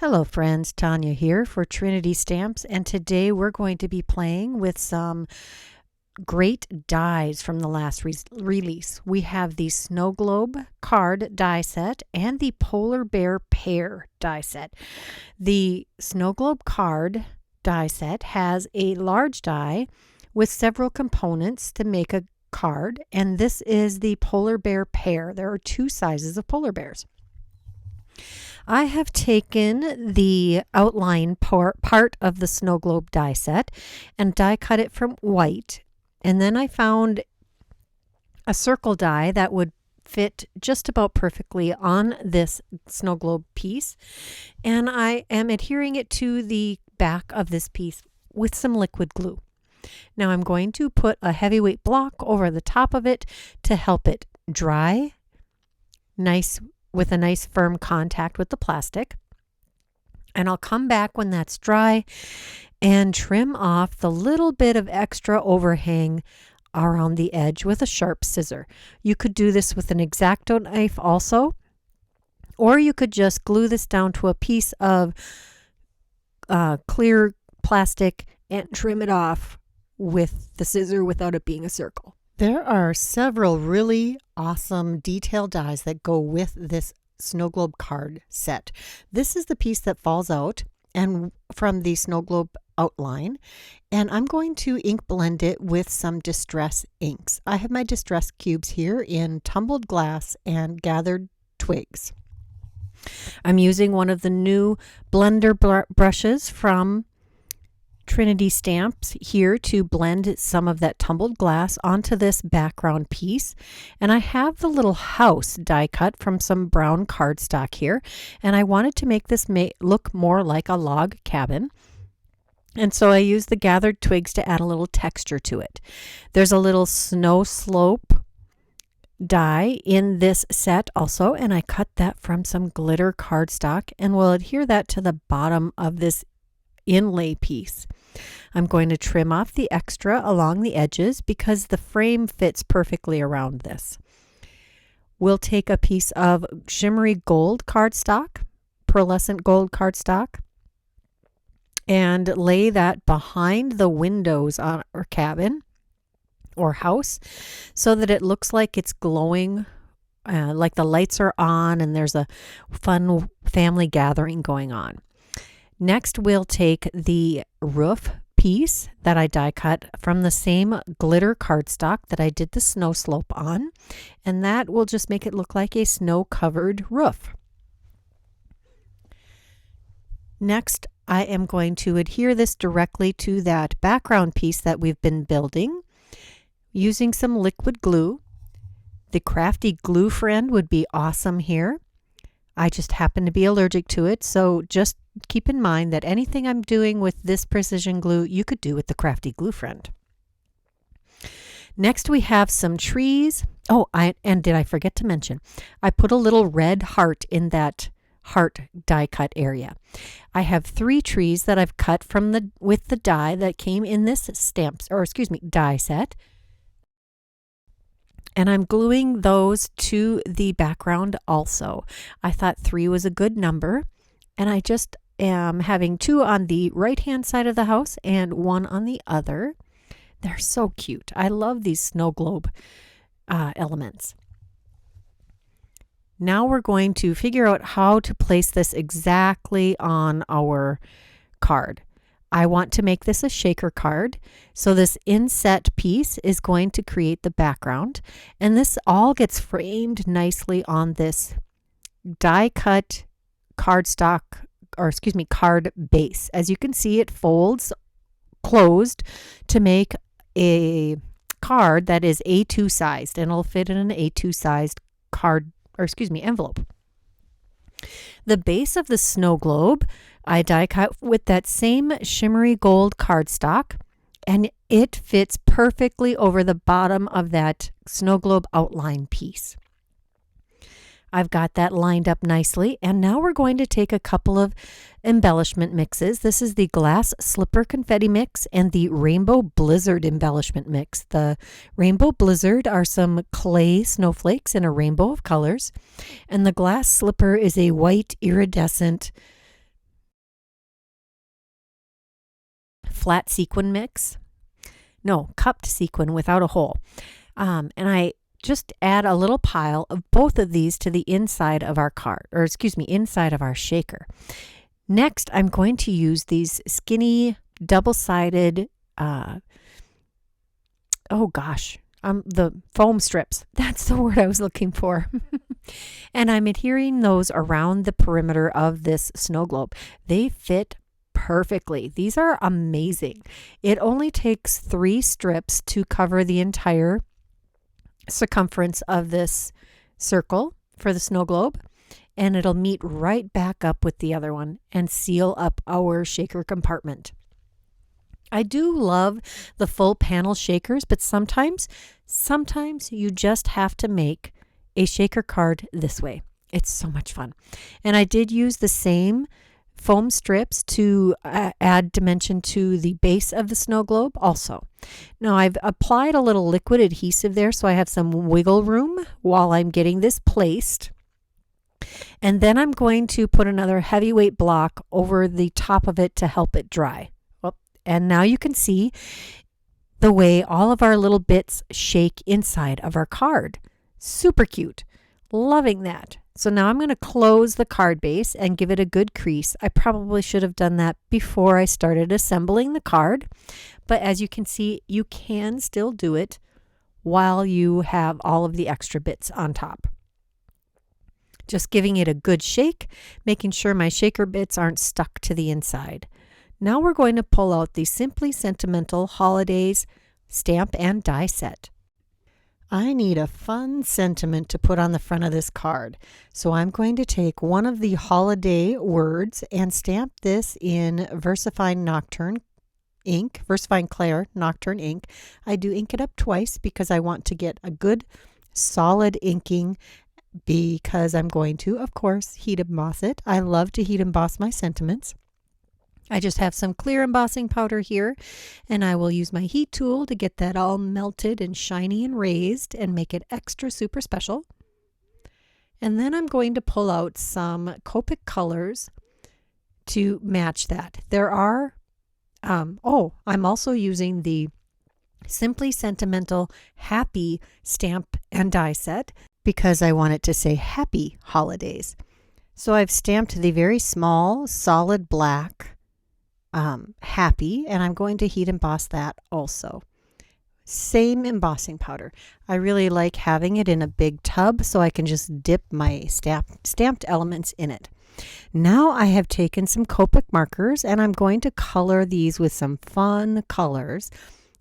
Hello friends, Tanya here for Trinity Stamps, and today we're going to be playing with some great dies from the last release. We have the Snowglobe Card Die Set and the Polar Bear Pair Die Set. The Snowglobe Card Die Set has a large die with several components to make a card, and this is the Polar Bear Pair. There are two sizes of polar bears. I have taken the outline part of the Snowglobe die set and die cut it from white, and then I found a circle die that would fit just about perfectly on this snow globe piece, and I am adhering it to the back of this piece with some liquid glue. Now I'm going to put a heavyweight block over the top of it to help it dry with a nice firm contact with the plastic. And I'll come back when that's dry and trim off the little bit of extra overhang around the edge with a sharp scissor. You could do this with an X-Acto knife also, or you could just glue this down to a piece of clear plastic and trim it off with the scissor without it being a circle. There are several really awesome detail dies that go with this Snowglobe card set. This is the piece that falls out and from the Snowglobe outline, and I'm going to ink blend it with some distress inks. I have my distress cubes here in tumbled glass and gathered twigs. I'm using one of the new blender brushes from Trinity Stamps here to blend some of that tumbled glass onto this background piece. And I have the little house die cut from some brown cardstock here, and I wanted to make this look more like a log cabin. And so I used the gathered twigs to add a little texture to it. There's a little snow slope die in this set also, and I cut that from some glitter cardstock and will adhere that to the bottom of this inlay piece. I'm going to trim off the extra along the edges because the frame fits perfectly around this. We'll take a piece of shimmery gold cardstock, pearlescent gold cardstock, and lay that behind the windows on our cabin or house so that it looks like it's glowing, like the lights are on and there's a fun family gathering going on. Next, we'll take the roof piece that I die cut from the same glitter cardstock that I did the snow slope on, and that will just make it look like a snow-covered roof. Next, I am going to adhere this directly to that background piece that we've been building using some liquid glue. The Crafty Gluefriend would be awesome here. I just happen to be allergic to it, so just keep in mind that anything I'm doing with this precision glue, you could do with the Crafty Gluefriend. Next, we have some trees. Oh, and did I forget to mention, I put a little red heart in that heart die cut area. I have 3 trees that I've cut with the die that came in this die set. And I'm gluing those to the background also. I thought 3 was a good number, and I just am having 2 on the right-hand side of the house and 1 on the other. They're so cute. I love these snow globe elements. Now we're going to figure out how to place this exactly on our card. I want to make this a shaker card, so this inset piece is going to create the background, and this all gets framed nicely on this die cut card base. As you can see, it folds closed to make a card that is A2 sized, and it'll fit in an A2 sized envelope. The base of the snow globe I die cut with that same shimmery gold cardstock, and it fits perfectly over the bottom of that snow globe outline piece. I've got that lined up nicely, and now we're going to take a couple of embellishment mixes. This is the Glass Slipper Confetti Mix and the Rainbow Blizzard Embellishment Mix. The Rainbow Blizzard are some clay snowflakes in a rainbow of colors, and the Glass Slipper is a white iridescent flat sequin mix. No, cupped sequin without a hole. And I just add a little pile of both of these to the inside of our card, or excuse me, inside of our shaker. Next, I'm going to use these skinny double-sided, the foam strips. That's the word I was looking for. And I'm adhering those around the perimeter of this snow globe. They fit perfectly. These are amazing. It only takes 3 strips to cover the entire circumference of this circle for the snow globe, and it'll meet right back up with the other one and seal up our shaker compartment. I do love the full panel shakers, but sometimes you just have to make a shaker card this way. It's so much fun. And I did use the same foam strips to add dimension to the base of the snow globe also. Now I've applied a little liquid adhesive there, so I have some wiggle room while I'm getting this placed. And then I'm going to put another heavyweight block over the top of it to help it dry. And now you can see the way all of our little bits shake inside of our card. Super cute. Loving that. So now I'm going to close the card base and give it a good crease. I probably should have done that before I started assembling the card. But as you can see, you can still do it while you have all of the extra bits on top. Just giving it a good shake, making sure my shaker bits aren't stuck to the inside. Now we're going to pull out the Simply Sentimental Holidays Stamp and Die Set. I need a fun sentiment to put on the front of this card. So I'm going to take one of the holiday words and stamp this in VersaFine Nocturne ink, VersaFine Clair Nocturne ink. I do ink it up twice because I want to get a good solid inking, because I'm going to, of course, heat emboss it. I love to heat emboss my sentiments. I just have some clear embossing powder here, and I will use my heat tool to get that all melted and shiny and raised and make it extra super special. And then I'm going to pull out some Copic colors to match that. There are, I'm also using the Simply Sentimental Happy Stamp and Die Set because I want it to say Happy Holidays. So I've stamped the very small solid black Happy, and I'm going to heat emboss that also. Same embossing powder. I really like having it in a big tub so I can just dip my stamped elements in it. Now I have taken some Copic markers and I'm going to color these with some fun colors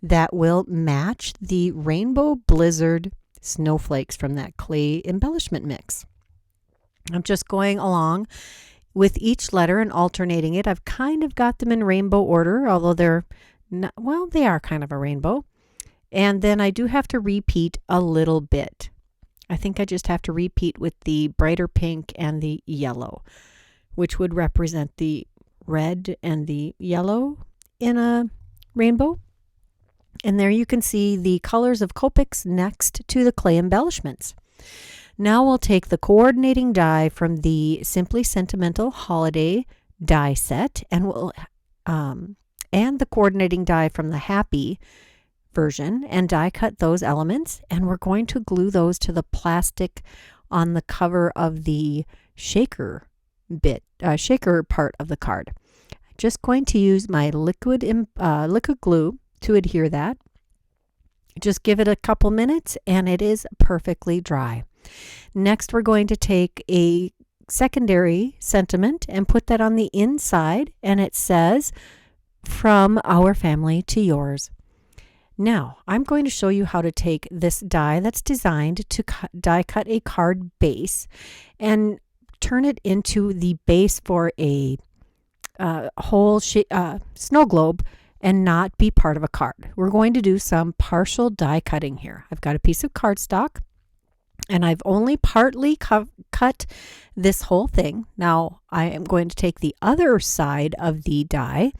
that will match the Rainbow Blizzard snowflakes from that clay embellishment mix. I'm just going along with each letter and alternating it. I've kind of got them in rainbow order, although they're not, well, they are kind of a rainbow. And then I do have to repeat a little bit. I think I just have to repeat with the brighter pink and the yellow, which would represent the red and the yellow in a rainbow. And there you can see the colors of Copics next to the clay embellishments. Now we'll take the coordinating die from the Simply Sentimental Holiday Die Set, and we'll and the coordinating die from the Happy version, and die cut those elements, and we're going to glue those to the plastic on the cover of the shaker part of the card. I'm just going to use my liquid glue to adhere that. Just give it a couple minutes and it is perfectly dry. Next, we're going to take a secondary sentiment and put that on the inside, and it says, "From our family to yours." Now, I'm going to show you how to take this die that's designed to die cut a card base and turn it into the base for a whole snow globe and not be part of a card. We're going to do some partial die cutting here. I've got a piece of cardstock, and I've only partly cut this whole thing. Now I am going to take the other side of the die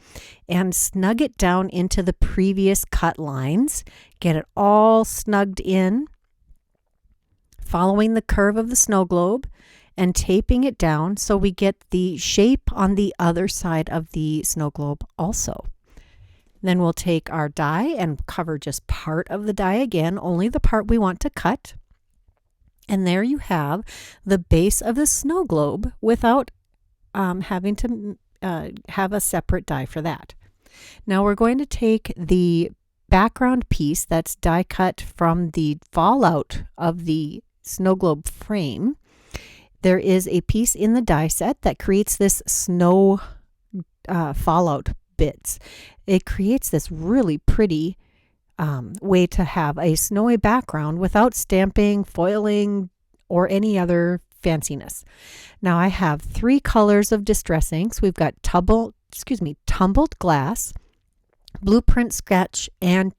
and snug it down into the previous cut lines, get it all snugged in, following the curve of the snow globe and taping it down so we get the shape on the other side of the snow globe also. Then we'll take our die and cover just part of the die again, only the part we want to cut. And there you have the base of the snow globe without having to have a separate die for that. Now we're going to take the background piece that's die cut from the fallout of the snow globe frame. There is a piece in the die set that creates this snow fallout bits. It creates this really pretty way to have a snowy background without stamping, foiling, or any other fanciness. Now I have 3 colors of distress inks. We've got tumbled glass, blueprint sketch, and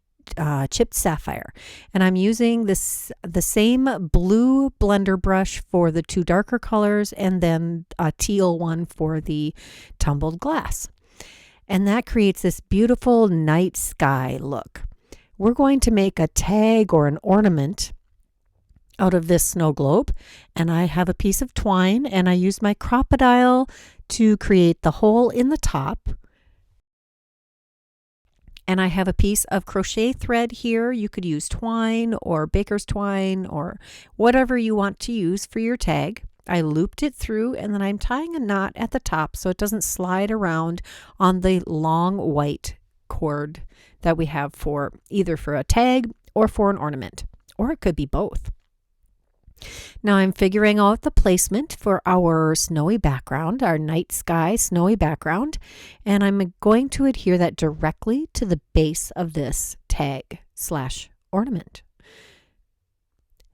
chipped sapphire. And I'm using the same blue blender brush for the 2 darker colors, and then a teal one for the tumbled glass. And that creates this beautiful night sky look. We're going to make a tag or an ornament out of this snow globe, and I have a piece of twine, and I use my crocodile to create the hole in the top. And I have a piece of crochet thread here. You could use twine or baker's twine or whatever you want to use for your tag. I looped it through, and then I'm tying a knot at the top so it doesn't slide around on the long white cord that we have for either for a tag or for an ornament, or it could be both. Now I'm figuring out the placement for our snowy background, our night sky snowy background, and I'm going to adhere that directly to the base of this tag / ornament.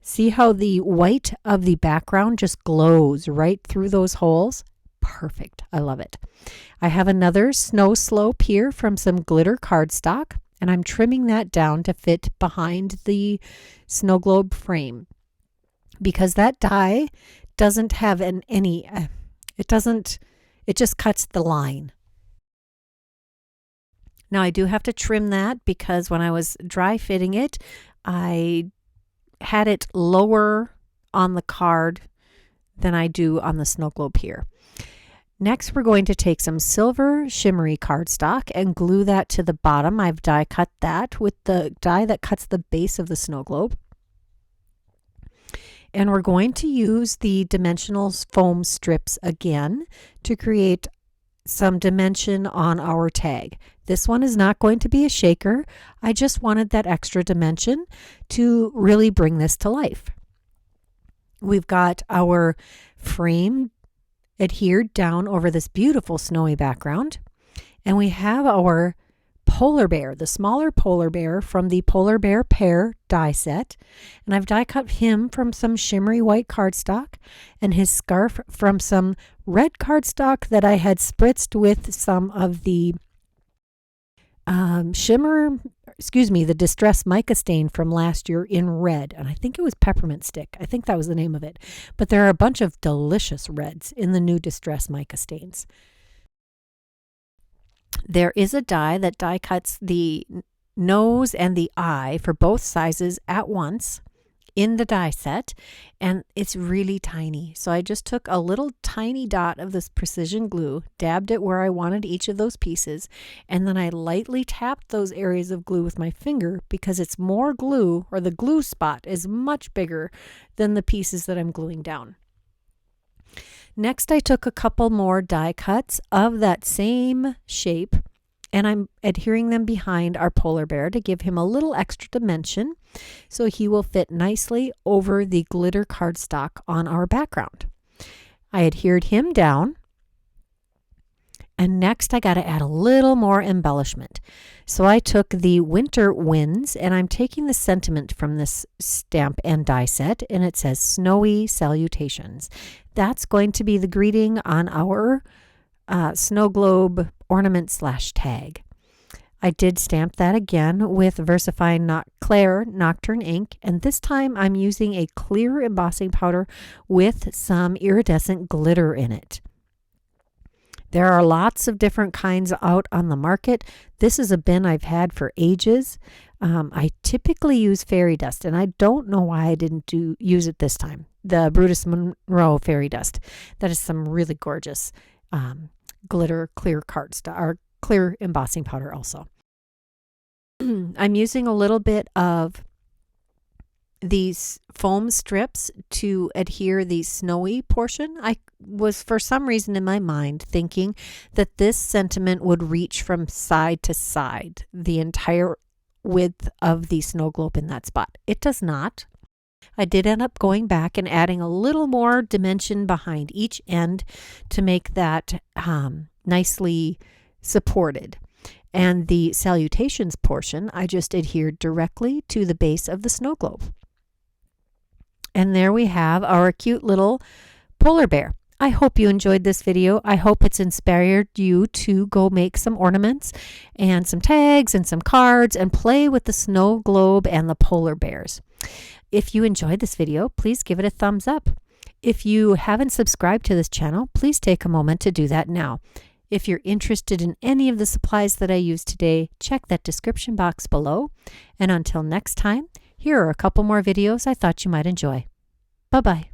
See how the white of the background just glows right through those holes? Perfect. I love it. I have another snow slope here from some glitter cardstock, and I'm trimming that down to fit behind the snow globe frame, because that die doesn't have it just cuts the line. Now I do have to trim that because when I was dry fitting it, I had it lower on the card than I do on the snow globe here. Next, we're going to take some silver shimmery cardstock and glue that to the bottom. I've die cut that with the die that cuts the base of the snow globe. And we're going to use the dimensional foam strips again to create some dimension on our tag. This one is not going to be a shaker. I just wanted that extra dimension to really bring this to life. We've got our frame adhered down over this beautiful snowy background, and we have our polar bear, the smaller polar bear from the Polar Bear Pair die set, and I've die cut him from some shimmery white cardstock and his scarf from some red cardstock that I had spritzed with some of the the Distress Mica Stain from last year in red, and I think it was Peppermint Stick. I think that was the name of it. But there are a bunch of delicious reds in the new Distress Mica Stains. There is a die that die cuts the nose and the eye for both sizes at once in the die set, and it's really tiny. So I just took a little tiny dot of this precision glue, dabbed it where I wanted each of those pieces, and then I lightly tapped those areas of glue with my finger because it's more glue, or the glue spot is much bigger than the pieces that I'm gluing down. Next, I took a couple more die cuts of that same shape, and I'm adhering them behind our polar bear to give him a little extra dimension so he will fit nicely over the glitter cardstock on our background. I adhered him down, and next I got to add a little more embellishment. So I took the Winter Winds, and I'm taking the sentiment from this stamp and die set, and it says Snowy Salutations. That's going to be the greeting on our snow globe ornament / tag. I did stamp that again with VersaFine Claire Nocturne ink, and this time I'm using a clear embossing powder with some iridescent glitter in it. There are lots of different kinds out on the market. This is a bin I've had for ages. I typically use fairy dust, and I don't know why I didn't use it this time. The Brutus Monroe fairy dust. That is some really gorgeous glitter clear cardstock or clear embossing powder also. I'm using a little bit of these foam strips to adhere the snowy portion. I was for some reason in my mind thinking that this sentiment would reach from side to side, the entire width of the snow globe in that spot. It does not. I did end up going back and adding a little more dimension behind each end to make that nicely supported. And the salutations portion, I just adhered directly to the base of the snow globe. And there we have our cute little polar bear. I hope you enjoyed this video. I hope it's inspired you to go make some ornaments and some tags and some cards and play with the snow globe and the polar bears. If you enjoyed this video, please give it a thumbs up. If you haven't subscribed to this channel, please take a moment to do that now. If you're interested in any of the supplies that I used today, check that description box below. And until next time, here are a couple more videos I thought you might enjoy. Bye-bye.